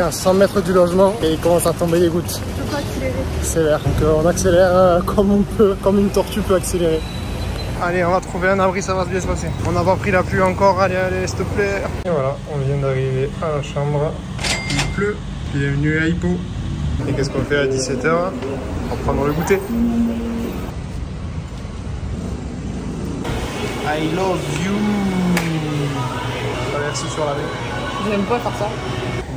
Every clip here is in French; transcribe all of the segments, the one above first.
à 100 mètres du logement et il commence à tomber des gouttes. Je peux pas accélérer. Accélère. Donc on accélère comme on peut, comme une tortue peut accélérer. Allez, on va trouver un abri, ça va bien se passer. On n'a pas pris la pluie encore, allez, allez, s'il te plaît. Et voilà, on vient d'arriver à la chambre. Il pleut. Bienvenue à Hippo. Et qu'est-ce qu'on fait à 17 h? On va prendre le goûter. I love you. Traverse sur la mer. Je n'aime pas faire ça.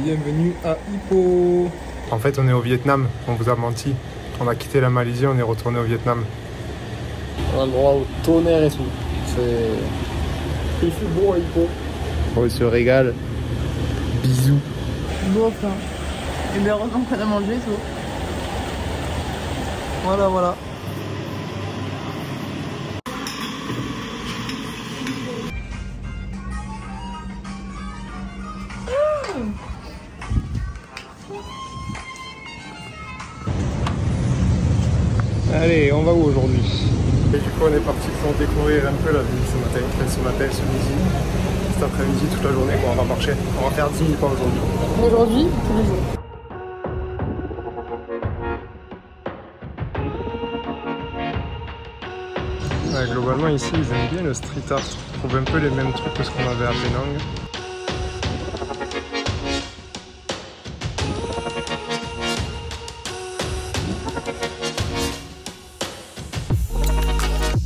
Bienvenue à Hippo. En fait, on est au Vietnam, on vous a menti. On a quitté la Malaisie, on est retourné au Vietnam. On a le droit au tonnerre et tout. Il fait beau à Hippo. On se régale. Bisous. Bof, hein. Et bien heureusement qu'on a mangé tout. Voilà, voilà. Allez, on va où aujourd'hui? Et du coup, on est parti pour découvrir un peu la ville ce matin, ce midi, cet après-midi, toute la journée. Bon, on va marcher, on va faire 10 000 pas aujourd'hui. Aujourd'hui, tous les jours. Ouais, globalement, ici, ils aiment bien le street art. On trouve un peu les mêmes trucs que ce qu'on avait à Penang.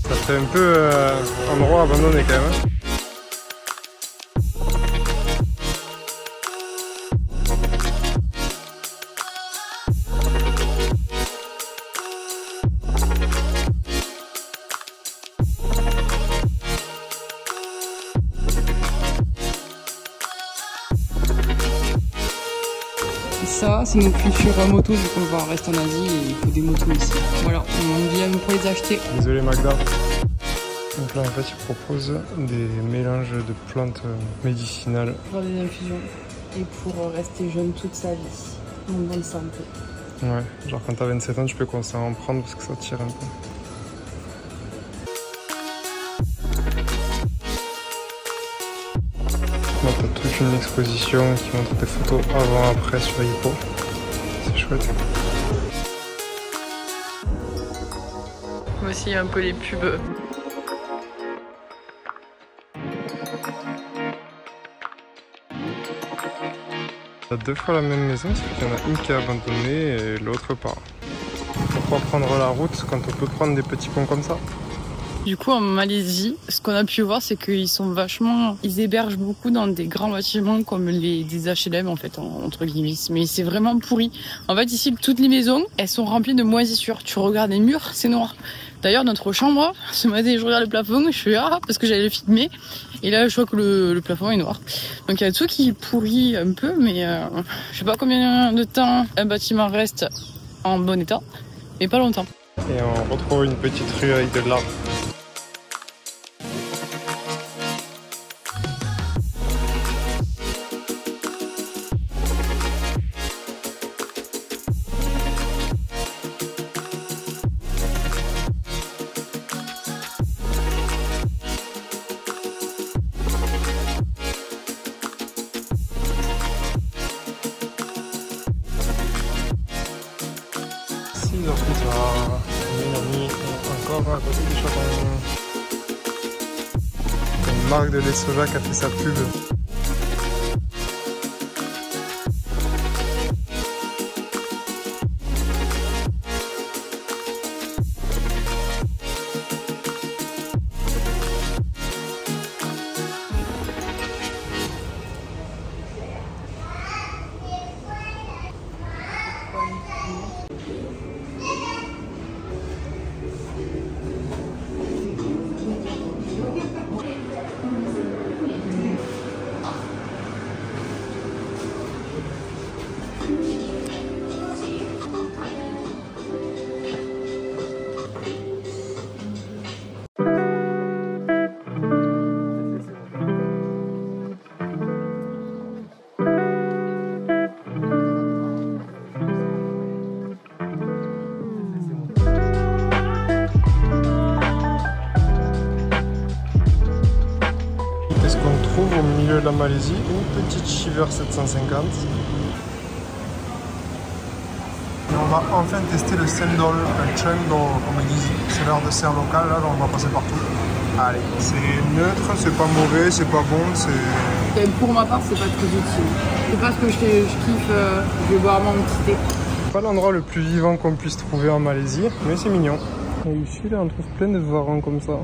Ça fait un peu endroit abandonné quand même. Ça, c'est notre future moto vu qu'on va rester en Asie et il faut des motos ici. Voilà, on vient pour les acheter. Désolé Magda. Donc là en fait ils proposent des mélanges de plantes médicinales. Pour faire des infusions et pour rester jeune toute sa vie. En bonne santé. Ouais, genre quand t'as 27 ans tu peux commencer à en prendre parce que ça tire un peu. Là t'as toute une exposition qui montre des photos avant-après sur Hippo. C'est chouette. Voici un peu les pubs. T'as deux fois la même maison, c'est qu'il y en a une qui est abandonnée et l'autre pas. Pourquoi prendre la route quand on peut prendre des petits ponts comme ça? Du coup, en Malaisie, ce qu'on a pu voir, c'est qu'ils sont vachement... Ils hébergent beaucoup dans des grands bâtiments comme des HLM, en fait, entre guillemets. Mais c'est vraiment pourri. En fait, ici, toutes les maisons, elles sont remplies de moisissures. Tu regardes les murs, c'est noir. D'ailleurs, notre chambre, ce matin, je regarde le plafond, je fais « Ah !» parce que j'allais le filmer. Et là, je vois que le plafond est noir. Donc, il y a tout qui pourrit un peu, mais je sais pas combien de temps un bâtiment reste en bon état, mais pas longtemps. Et on retrouve une petite rue avec de l'arbre. Mélanie encore à côté du château. Une marque de lait soja qui a fait sa pub. Qu'est-ce qu'on trouve au milieu de la Malaisie? Une petite Chiver 750. va enfin tester le sendol, un chungdol comme ils disent. C'est leur dessert local, là on va passer partout. Allez, c'est neutre, c'est pas mauvais, c'est pas bon, c'est... Et pour ma part, c'est pas très utile. C'est pas ce que je kiffe, je vais boire mon petit thé. Pas l'endroit le plus vivant qu'on puisse trouver en Malaisie, mais c'est mignon. Et ici, là, on trouve plein de varans comme ça.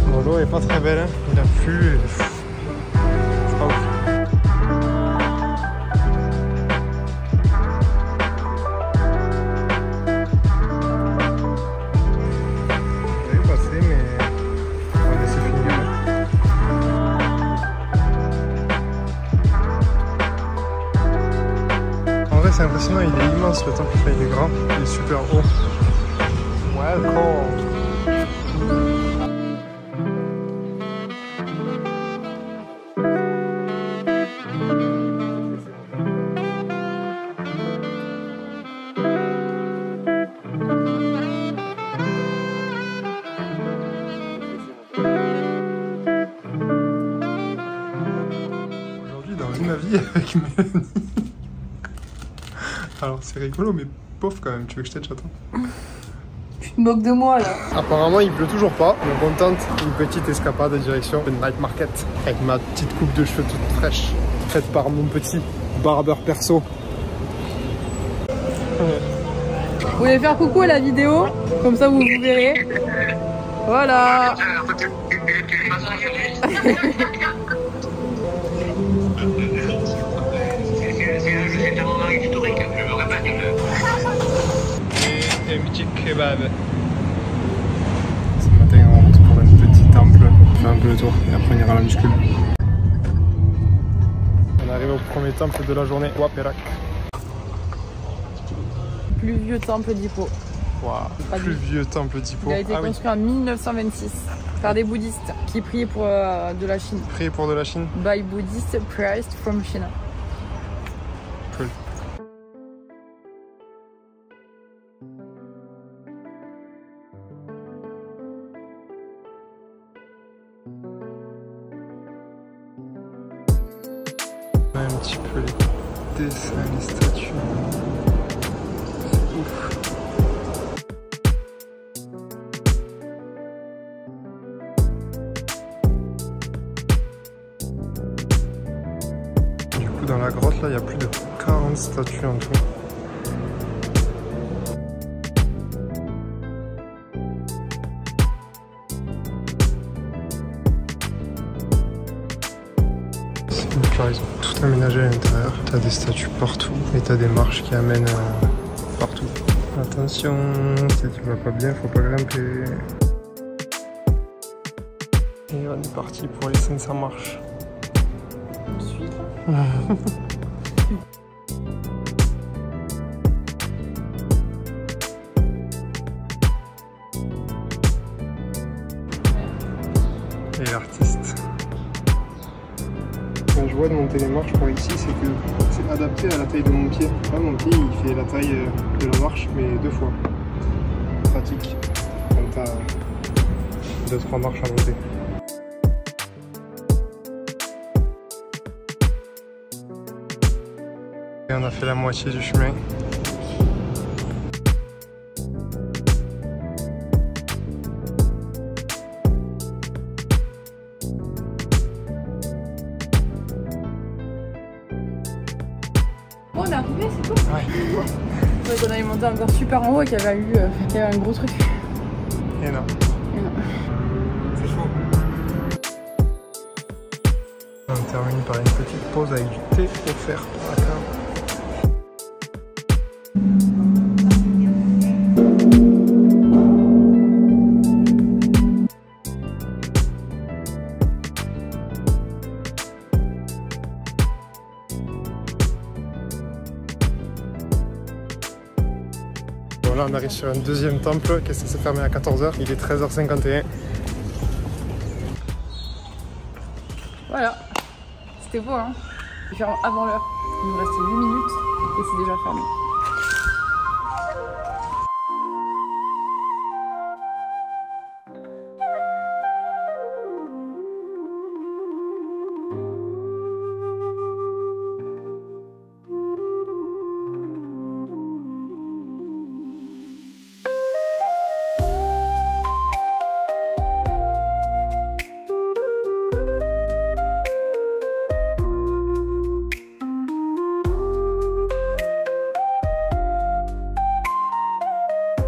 Bon, l'eau est pas très belle, hein. Il a plu et... c'est pas ouf. C'est impressionnant, il est immense le temple, il est grand, il est super haut. Welcome. Aujourd'hui dans ma vie avec Mélanie. Alors c'est rigolo mais pauvre quand même, tu veux que je t'aide chaton? Tu te moques de moi là. Apparemment il pleut toujours pas, donc on tente une petite escapade en direction de night market avec ma petite coupe de cheveux toute fraîche, faite par mon petit barbeur perso. Vous voulez faire coucou à la vidéo? Comme ça vous verrez. Voilà. Et un petit kebab. Ce matin on rentre pour un petit temple, on fait un peu le tour et après on ira à la muscule. On arrive au premier temple de la journée, Wat Perak. Plus vieux temple d'Ipoh. Wow. Plus vieux temple d'Ipoh. Il a été construit en 1926 par des bouddhistes qui priaient pour de la Chine. Prier pour de la Chine. By Buddhist priests from China. Cool. Un petit peu les dessins, les statues. C'est ouf. Du coup, dans la grotte, là, il y a plus de 40 statues en tout. Là, ils ont tout aménagé à l'intérieur. T'as des statues partout et t'as des marches qui amènent partout. Attention, si tu vas pas bien, faut pas grimper. Et on est parti pour les 500 marches. Ensuite. Et l'artiste. Quand je vois de monter les marches par ici, c'est que c'est adapté à la taille de mon pied. Là, mon pied il fait la taille de la marche, mais 2 fois. Pratique quand t'as 2-3 marches à monter. Et on a fait la moitié du chemin. Oh, on est arrivé, c'est tout. Ouais. Ouais, qu'on allait monter encore super en haut et qu'il y avait un gros truc. Et non. C'est chaud. On termine par une petite pause avec du thé offert par la cave. Là on arrive sur un deuxième temple qui s'est fermé à 14 h. Il est 13h51. Voilà, c'était beau hein. Je vais faire avant l'heure. Il nous restait 8 minutes et c'est déjà fermé.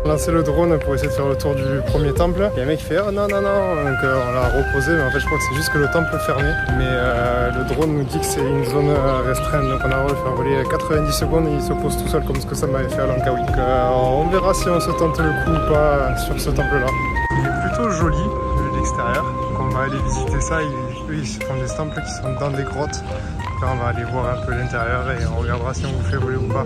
lancé le drone pour essayer de faire le tour du premier temple. Et un mec fait oh non non non, donc on l'a reposé, mais en fait je crois que c'est juste que le temple est fermé. Mais le drone nous dit que c'est une zone restreinte, donc on a le droit de faire voler 90 secondes et il se pose tout seul comme ce que ça m'avait fait à Langkawi. Donc on verra si on se tente le coup ou pas sur ce temple là. Il est plutôt joli vu de l'extérieur, donc on va aller visiter ça. Eux ils font des temples qui sont dans des grottes. Donc là on va aller voir un peu l'intérieur et on regardera si on vous fait voler ou pas.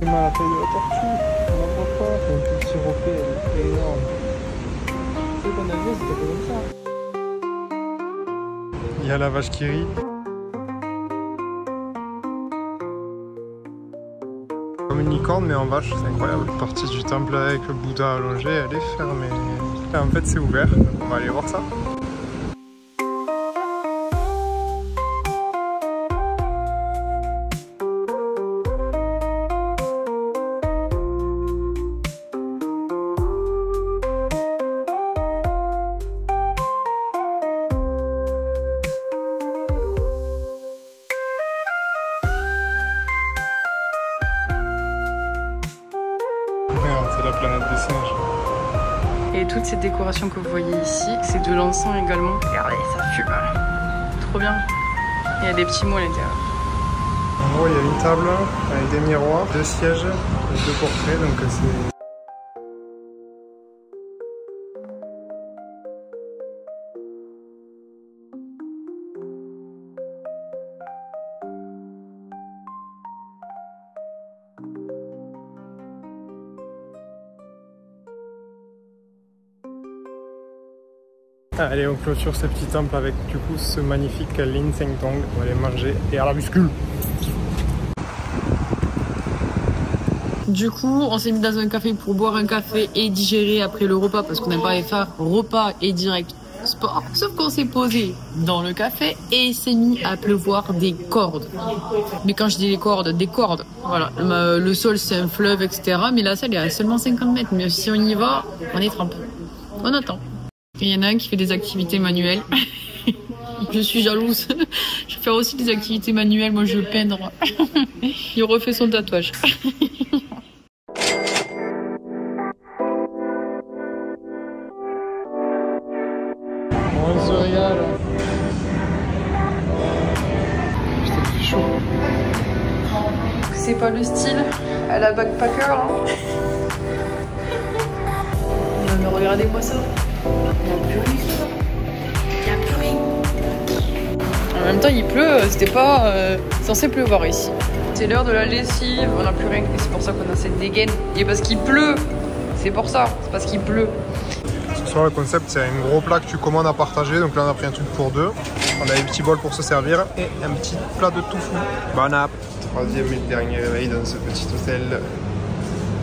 La taille de la tortue, on n'en voit pas, un petit roquet, elle est énorme. Tu sais qu'on a vu, c'était comme ça. Il y a la vache qui rit. Comme une licorne mais en vache, c'est incroyable. La partie du temple avec le Bouddha allongé, elle est fermée. Là, en fait c'est ouvert, donc on va aller voir ça. C'est la planète des singes. Et toute cette décoration que vous voyez ici, c'est de l'encens également. Regardez, ça fume. Trop bien. Il y a des petits mots à l'intérieur. En gros, il y a une table avec des miroirs, 2 sièges, 2 portraits, donc c'est... Allez, on clôture ce petit temple avec du coup ce magnifique Linseng Tong. On va aller manger et à la muscule. Du coup, on s'est mis dans un café pour boire un café et digérer après le repas parce qu'on n'aime pas faire repas et direct sport. Sauf qu'on s'est posé dans le café et il s'est mis à pleuvoir des cordes. Mais quand je dis des cordes, Voilà, le sol c'est un fleuve, etc. Mais la salle est à seulement 50 mètres. Mais si on y va, on est trempé. On attend. Il y en a un qui fait des activités manuelles. Je suis jalouse. Je vais faire aussi des activités manuelles. Moi, je veux peindre. Il refait son tatouage. On se régale. Putain, il fait chaud. C'est pas le style à la backpacker, là. Non, mais regardez-moi ça. En même temps, il pleut, c'était pas censé pleuvoir ici. C'est l'heure de la lessive, on n'a plus rien, c'est pour ça qu'on a cette dégaine. Et parce qu'il pleut, c'est pour ça, c'est parce qu'il pleut. Ce soir, le concept, c'est un gros plat que tu commandes à partager. Donc là, on a pris un truc pour 2. On a des petits bols pour se servir et un petit plat de tofu. Bon app. 3e et dernier réveil dans ce petit hôtel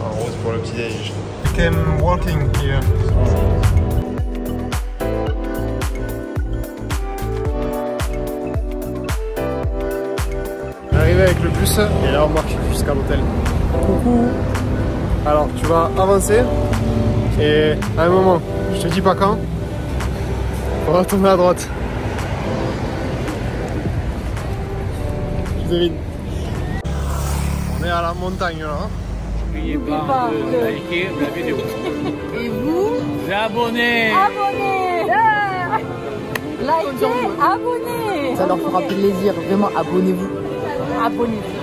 en rose pour le petit déj. I'm walking here. Arrivé avec le bus et là on marche jusqu'à l'hôtel. Coucou. Alors tu vas avancer et à un moment, je te dis pas quand, on va tourner à droite. Je devine. On est à la montagne là. N'oubliez pas de liker la vidéo. Et vous? Abonnez. Likez, abonnez. Ça leur fera plaisir, vraiment abonnez-vous. Abonnez-vous.